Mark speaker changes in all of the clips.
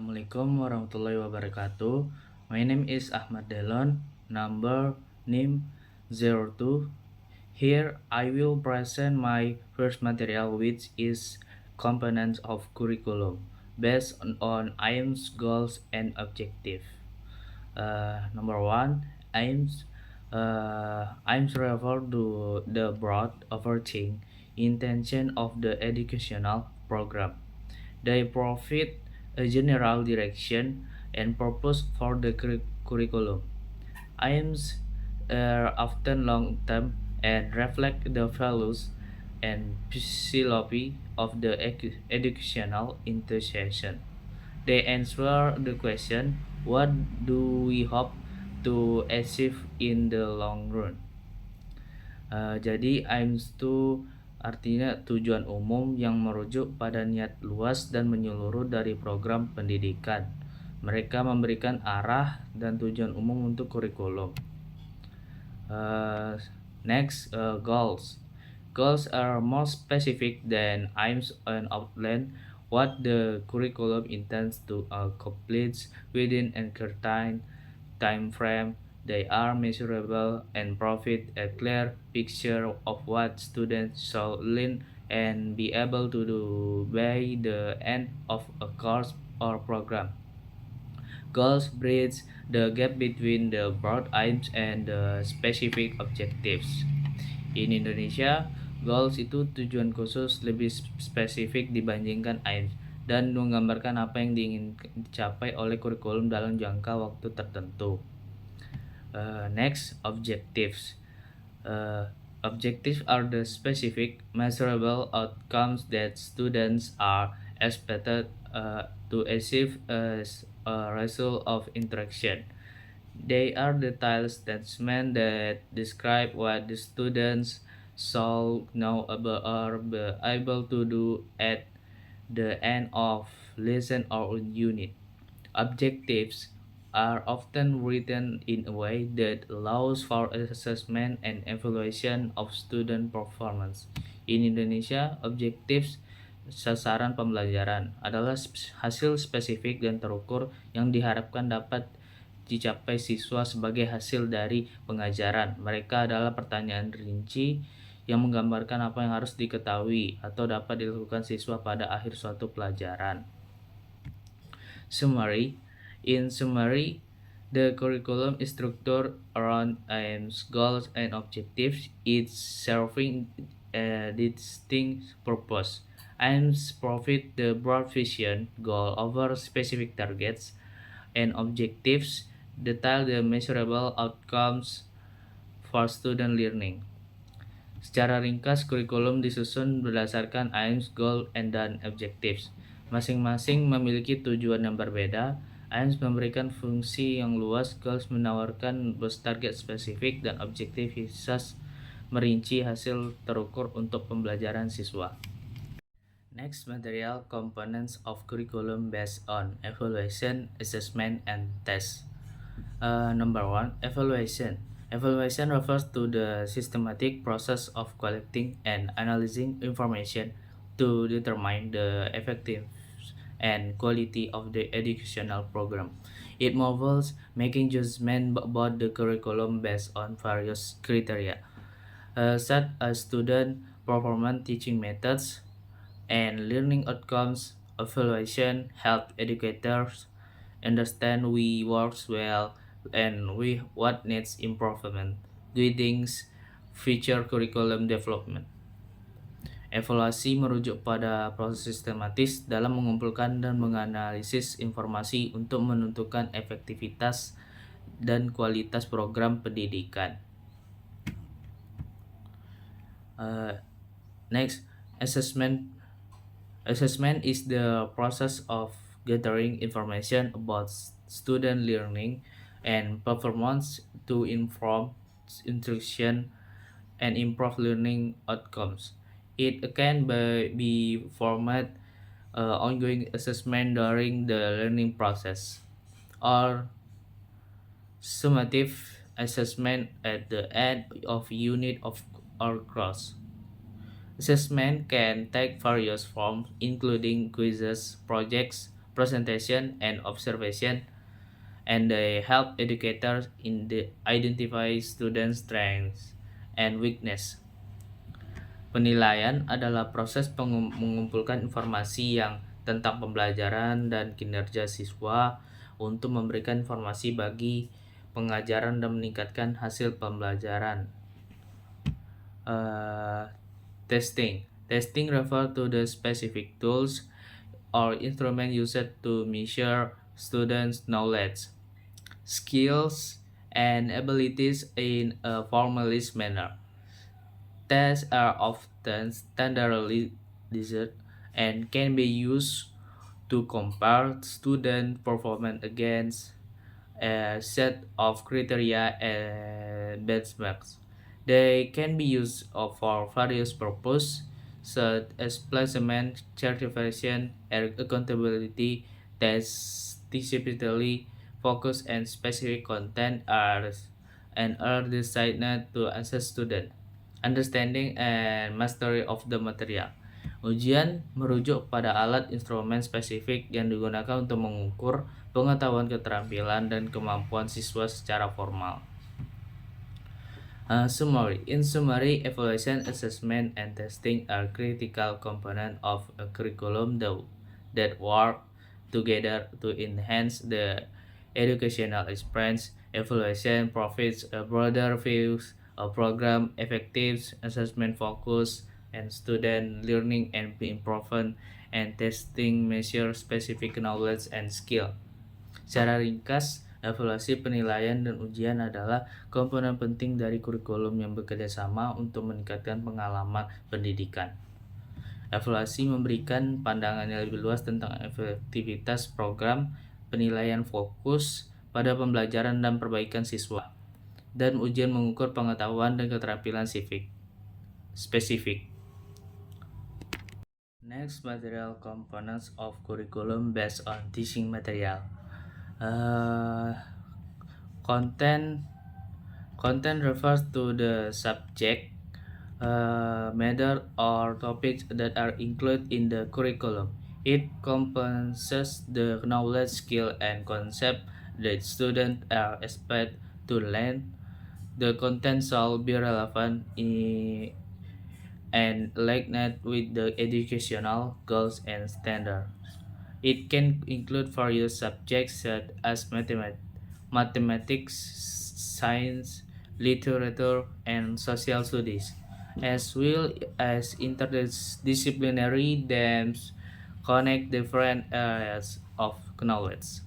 Speaker 1: Assalamualaikum warahmatullahi wabarakatuh. My name is Ahmad Delon, number NIM 02. Here I will present my first material, which is components of curriculum based on aims, goals, and objective. Number one, aims. Aims refer to the broad, overarching intention of the educational program. They provide a general direction and purpose for the curriculum. Aims are often long-term and reflect the values and philosophy of the educational institution. They answer the question, what do we hope to achieve in the long run? Jadi aims itu artinya tujuan umum yang merujuk pada niat luas dan menyeluruh dari program pendidikan. Mereka memberikan arah dan tujuan umum untuk kurikulum. Goals. Goals are more specific than aims and outline what the curriculum intends to accomplish within a certain time frame. They are measurable and provide a clear picture of what students should learn and be able to do by the end of a course or program. Goals bridge the gap between the broad aims and the specific objectives. In Indonesia, goals itu tujuan khusus lebih spesifik dibandingkan aims dan menggambarkan apa yang diingin dicapai oleh kurikulum dalam jangka waktu tertentu. Next, objectives. Objectives are the specific, measurable outcomes that students are expected to achieve as a result of interaction. They are detailed statements that describe what the students shall know about or be able to do at the end of lesson or unit. Objectives are often written in a way that allows for assessment and evaluation of student performance. In Indonesia, objectives sasaran pembelajaran adalah hasil spesifik dan terukur yang diharapkan dapat dicapai siswa sebagai hasil dari pengajaran. Mereka adalah pertanyaan rinci yang menggambarkan apa yang harus diketahui atau dapat dilakukan siswa pada akhir suatu pelajaran. Summary. In summary, the curriculum is structured around aims, goals, and objectives, each serving a distinct purpose. Aims provide the broad vision, goal over specific targets, and objectives detail the measurable outcomes for student learning. Secara ringkas, kurikulum disusun berdasarkan aims, goal, and dan objectives. Masing-masing memiliki tujuan yang berbeda. Aims memberikan fungsi yang luas, goals menawarkan target spesifik, dan objektif khusus merinci hasil terukur untuk pembelajaran siswa. Next, material components of curriculum based on evaluation, assessment, and test. Number one, evaluation. Evaluation refers to the systematic process of collecting and analyzing information to determine the effectiveness and quality of the educational program. It involves making judgment about the curriculum based on various criteria, such as student performance, teaching methods, and learning outcomes. Evaluation help educators understand we works well and what needs improvement during future curriculum development. Evaluasi merujuk pada proses sistematis dalam mengumpulkan dan menganalisis informasi untuk menentukan efektivitas dan kualitas program pendidikan. Next, assessment. Assessment is the process of gathering information about student learning and performance to inform instruction and improve learning outcomes. It can be format ongoing assessment during the learning process or summative assessment at the end of unit of or course. Assessment can take various forms, including quizzes, projects, presentation, and observation, and they help educators in identify students' strengths and weakness. Penilaian adalah proses mengumpulkan informasi yang tentang pembelajaran dan kinerja siswa untuk memberikan informasi bagi pengajaran dan meningkatkan hasil pembelajaran. Testing. Testing refers to the specific tools or instrument used to measure students' knowledge, skills, and abilities in a formalized manner. Tests are often standardized and can be used to compare student performance against a set of criteria and benchmarks. They can be used for various purposes, such as placement, certification, and accountability. Tests typically focus on specific content and are designed to assess student understanding and mastery of the material. Ujian merujuk pada alat instrumen spesifik yang digunakan untuk mengukur pengetahuan, keterampilan, dan kemampuan siswa secara formal. Summary. In summary, evaluation, assessment, and testing are critical components of a curriculum that work together to enhance the educational experience. Evaluation provides a broader view of program effectiveness, assessment focus, and student learning and improvement, and testing measure specific knowledge and skill. Secara ringkas, evaluasi, penilaian, dan ujian adalah komponen penting dari kurikulum yang bekerja sama untuk meningkatkan pengalaman pendidikan. Evaluasi memberikan pandangan yang lebih luas tentang efektivitas program, penilaian fokus pada pembelajaran dan perbaikan siswa, dan ujian mengukur pengetahuan dan keterampilan spesifik. Next, material components of curriculum based on teaching material. Content refers to the subject, matter, or topics that are included in the curriculum. It encompasses the knowledge, skill, and concept that students are expected to learn. The content shall be relevant and aligned with the educational goals and standards. It can include various subjects such as mathematics, science, literature, and social studies, as well as interdisciplinary themes connect different areas of knowledge.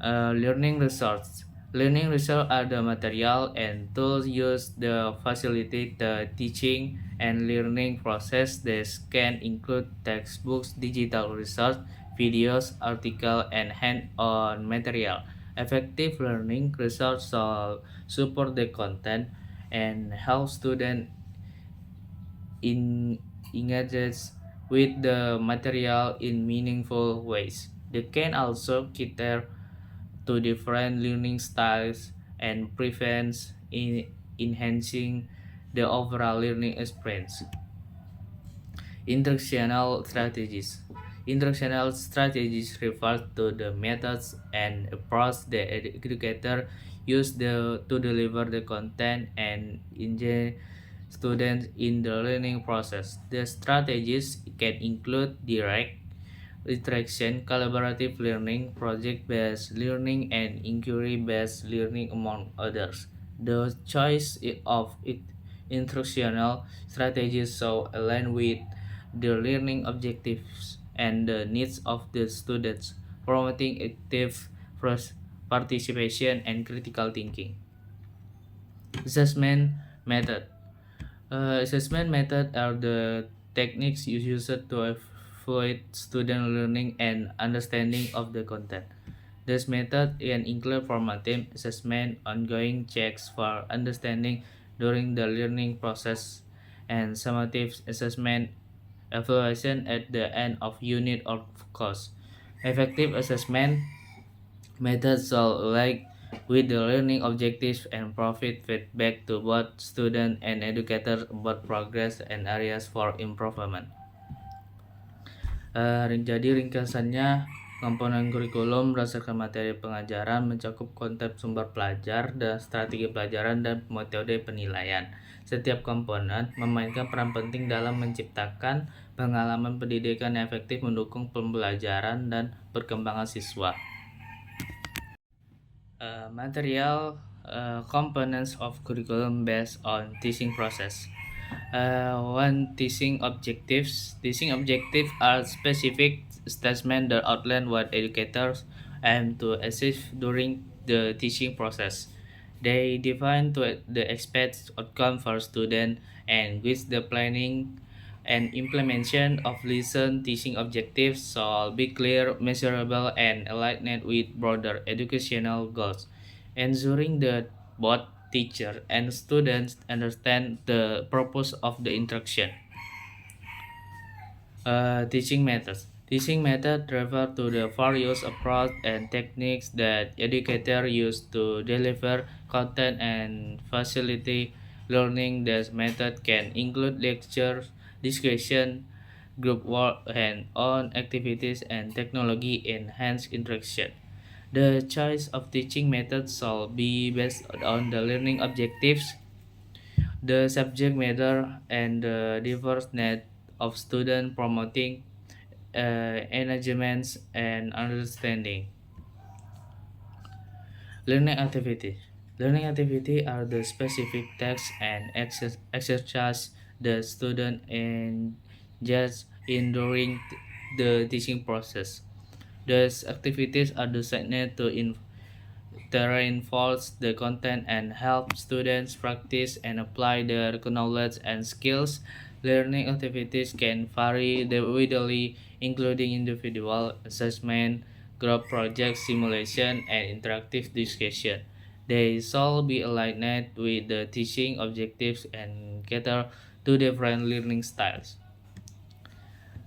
Speaker 1: Learning resources. Learning resources are the material and tools used to facilitate the teaching and learning process. This can include textbooks, digital resources, videos, articles, and hand-on material. Effective learning resources support the content and help students engage with the material in meaningful ways. They can also cater to different learning styles and prevents enhancing the overall learning experience. Instructional strategies. Instructional strategies refer to the methods and approach the educator use to deliver the content and engage students in the learning process. The strategies can include direct interaction, collaborative learning, project-based learning, and inquiry-based learning, among others. The choice of instructional strategies so align with the learning objectives and the needs of the students, promoting active participation and critical thinking. Assessment method. Assessment method are the techniques used to evaluate student learning and understanding of the content. This method can include formative assessment, ongoing checks for understanding during the learning process, and summative assessment, evaluation at the end of unit or course. Effective assessment methods shall align with the learning objectives and provide feedback to both students and educators about progress and areas for improvement. Jadi ringkasannya, komponen kurikulum berdasarkan materi pengajaran mencakup konten sumber pelajar dan strategi pelajaran dan metode penilaian. Setiap komponen memainkan peran penting dalam menciptakan pengalaman pendidikan yang efektif mendukung pembelajaran dan perkembangan siswa. Material components of curriculum based on teaching process. One teaching objectives. Teaching objectives are specific statements that outline what educators aim to achieve during the teaching process. They define the expected outcome for students and with the planning and implementation of lesson teaching objectives shall be clear, measurable, and aligned with broader educational goals, ensuring that both teacher and students understand the purpose of the instruction. Teaching methods. Teaching methods refer to the various approaches and techniques that educators use to deliver content and facilitate learning. This method can include lectures, discussion, group work, hands-on activities, and technology-enhanced interaction. The choice of teaching methods shall be based on the learning objectives, the subject matter, and the diverse need of students, promoting engagement and understanding. Learning activities. Learning activities are the specific tasks and exercise the student engage in during the teaching process. These activities are designed to reinforce the content and help students practice and apply their knowledge and skills. Learning activities can vary widely, including individual assessment, group projects, simulation, and interactive discussion. They shall be aligned with the teaching objectives and cater to different learning styles.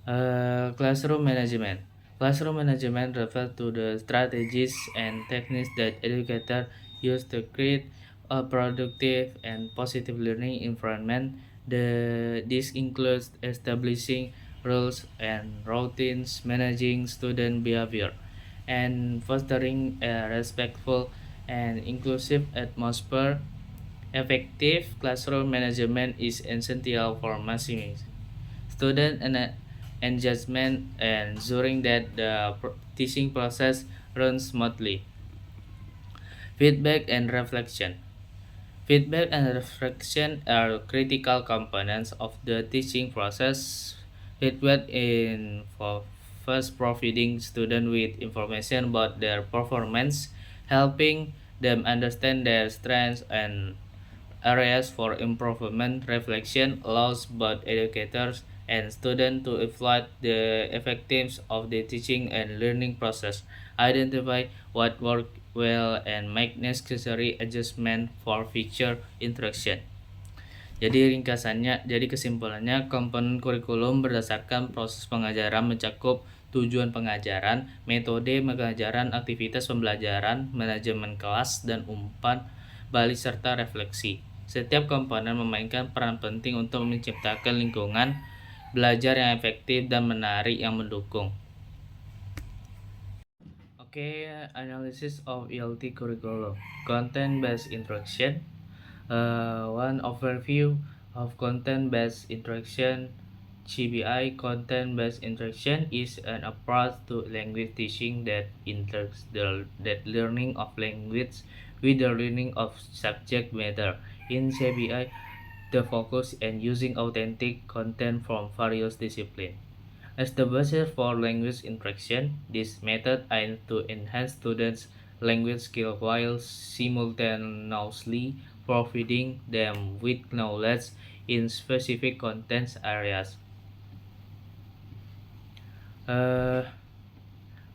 Speaker 1: Classroom management. Classroom management refers to the strategies and techniques that educators use to create a productive and positive learning environment. This includes establishing rules and routines, managing student behavior, and fostering a respectful and inclusive atmosphere. Effective classroom management is essential for maximizing student engagement and ensuring that the teaching process runs smoothly. Feedback and reflection. Feedback and reflection are critical components of the teaching process. Feedback in for first providing students with information about their performance, helping them understand their strengths and areas for improvement. Reflection allows both educators and students to evaluate the effectiveness of the teaching and learning process, identify what worked well, and make necessary adjustment for future interaction. Jadi kesimpulannya, komponen kurikulum berdasarkan proses pengajaran mencakup tujuan pengajaran, metode pengajaran, aktivitas pembelajaran, manajemen kelas, dan umpan balik serta refleksi. Setiap komponen memainkan peran penting untuk menciptakan lingkungan belajar yang efektif dan menarik yang mendukung. Analysis of ELT curriculum. Content-based instruction. One overview of content-based instruction. CBI content-based instruction is an approach to language teaching that integrates the learning of language with the learning of subject matter. In CBI, the focus on using authentic content from various disciplines. As the basis for language instruction, this method aims to enhance students' language skills while simultaneously providing them with knowledge in specific content areas.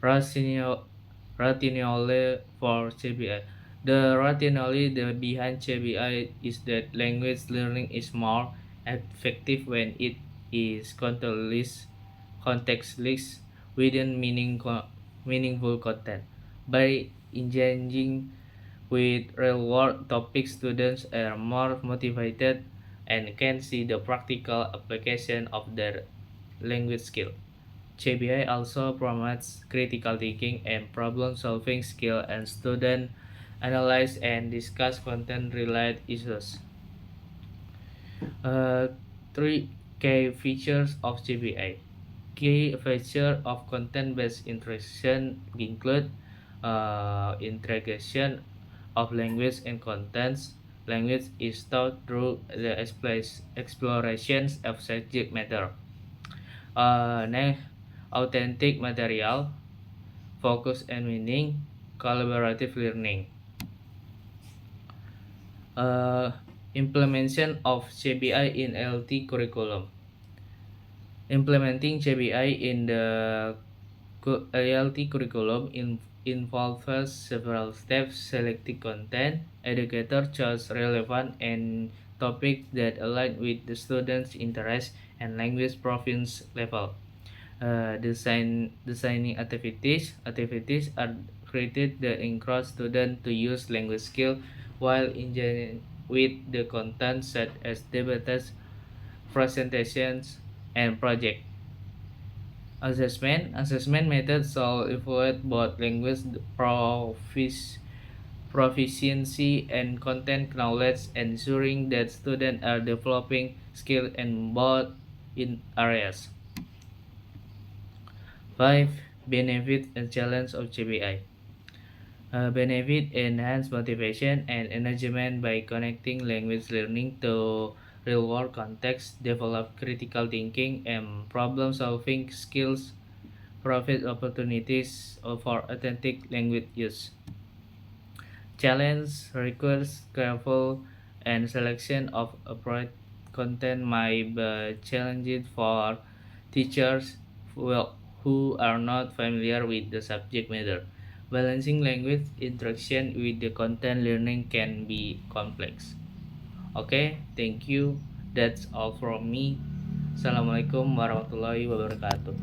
Speaker 1: Rationale for CBI. The rationale behind CBI is that language learning is more effective when it is contextless within meaningful content. By engaging with real-world topics, students are more motivated and can see the practical application of their language skill. JBI also promotes critical thinking and problem-solving skill, and students analyze and discuss content-related issues. Uh, Three key features of JBI. Key feature of content-based instruction include integration of language and contents. Language is taught through the explorations of subject matter. Next, authentic material, focus and meaning, collaborative learning. Uh, Implementation of JBI in LT curriculum. Implementing JBI in the ALT curriculum involves several steps: selecting content, educator choose relevant and topics that align with the students' interest and language proficiency level. Designing activities are created that encourage students to use language skill while engaging with the content such as debates, presentations, and project. Assessment methods shall evaluate both language proficiency and content knowledge, ensuring that students are developing skills in both in areas. 5. Benefit and challenge of JBI. Benefit enhance motivation and engagement by connecting language learning to real-world context, develop critical thinking and problem-solving skills, provide opportunities for authentic language use. Challenge requires careful and selection of appropriate content might be challenging for teachers who are not familiar with the subject matter. Balancing language interaction with the content learning can be complex. Okay, thank you. That's all from me. Assalamualaikum warahmatullahi wabarakatuh.